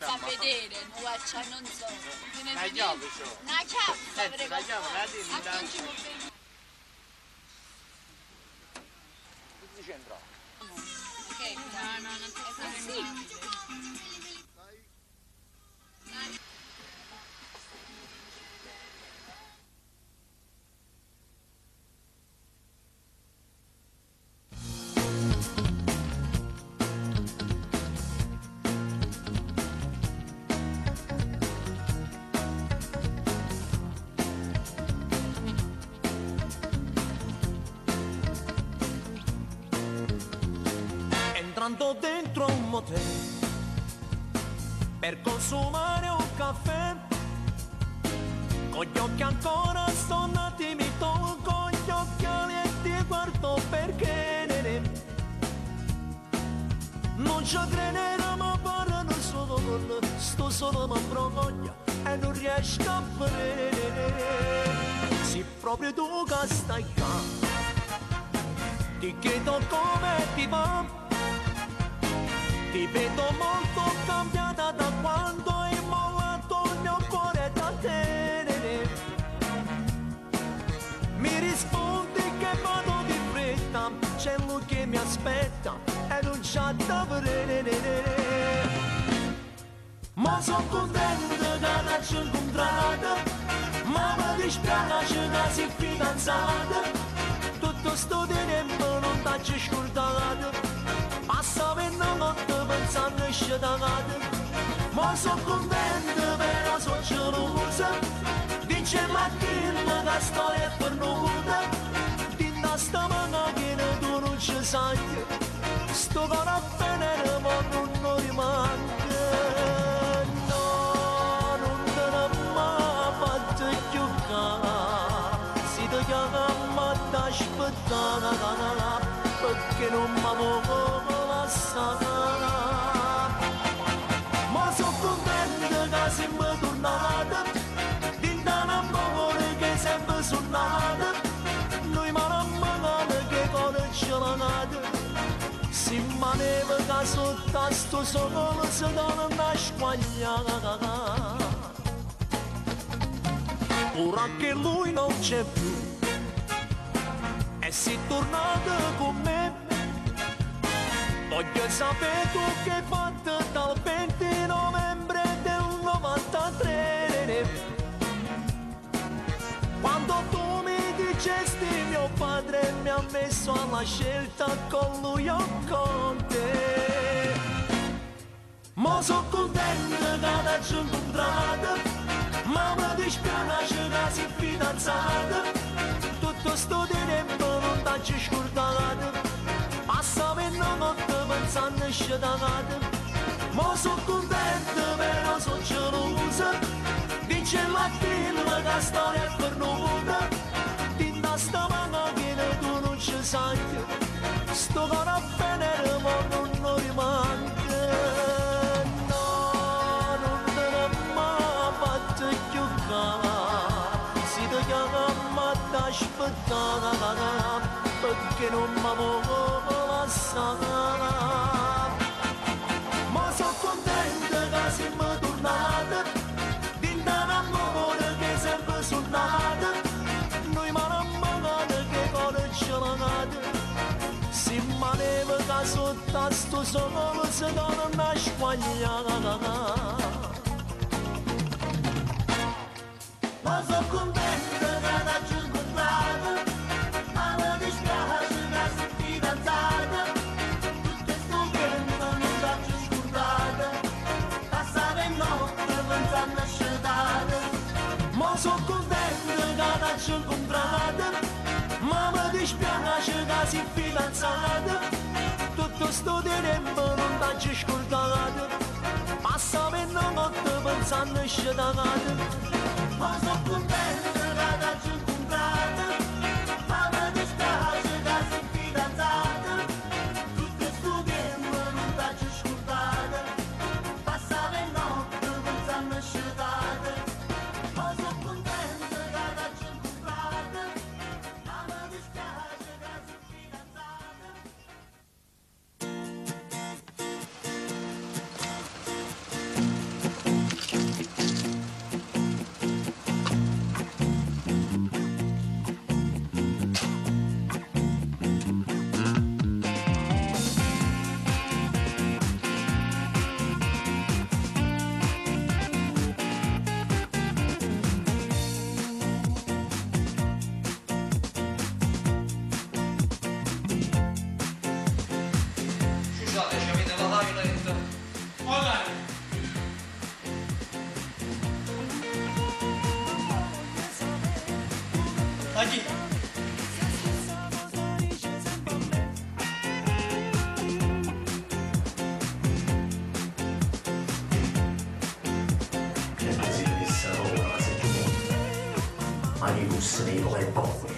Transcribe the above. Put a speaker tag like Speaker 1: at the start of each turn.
Speaker 1: Fa vedere, non faccia, non so.
Speaker 2: Una chiave c'ho.
Speaker 1: Una chiave,
Speaker 2: la chiave, la tieni da... Tutti centrali.
Speaker 1: Ok, no, non ti fa niente.
Speaker 3: Entrando dentro un motel per consumare un caffè, con gli occhi ancora sonnati mi tolgo gli occhiali e ti guardo perché non ci crederà ma parlano solo con sto solo ma vergogna e non riesco a vedere. Se proprio tu che stai qua, ti chiedo come ti va. Ti vedo molto cambiata da quando hai mollato il mio cuore da te. Mi rispondi che vado di fretta, c'è lui che mi aspetta e non c'ha da vedere. Ma sono contento che ci incontrata, ma mi dispiace che sei fidanzata. Tutto sto tempo non t'hai scordato. Passa per notte pensando a scegliere, ma sono contento però sono gelosa. Dice Martina che storia è perduta, ti da sta macchina tu non ci sai, sto cuore appena ma non rimane. No, non te ne mai fatto giocare, si ti chiama ti aspettare, perché non mi muovo. Ma sono contento che siamo tornati, dint'an amore che è sempre suonata, noi marammanano che cuore ce l'hanno, si maneva che sotto a sto sole si dona una squagliata. Ora che lui non c'è più e sei tornato con me, voglio sapere tu che hai fatto dal 20 novembre del 93. Quando tu mi dicesti mio padre mi ha messo alla scelta con lui o con te. Ma sono contento che ci incontrata, ma mi dispiace che sei fidanzata. Tutto sto tempo non t'hai scordato, passa per notte pensando a scegliere, ma sono contento però sono gelosa. Dice Martina che storia è perduta, ti da sta macchina tu non ci sai, sto cuore appena ma non rimane. No, non te ne mai fatto giocare, si ti chiama ti aspettare, perché non mi muovo lasciare. Ma sono contento che siamo tornati, dint'an amore che è sempre suonata, noi marammanano che cuore ce l'hanno, si maneva che sotto a sto sole si dona una squagliata. Ma sono contento che ci incontrata, ma mi dispiace che sei fidanzata. Tutto sto tempo non t'hai scordata, passa le notte pensando a scegliere. Ma sono contento che ci incontrata, ma mi dispiace che sei fidanzata. Tutto sto tempo non t'hai scordato, passa le notte pensando a scegliere. Ma sono contento che ci incontrata, ma mi dispiace che sei fidanzata. Tutto sto tempo non t'hai scordata, passa le notte pensando a scegliere. Ma sono contento che ci incontrata, ma mi dispiace che sei fidanzata.
Speaker 4: i russi nei tuoi popoli.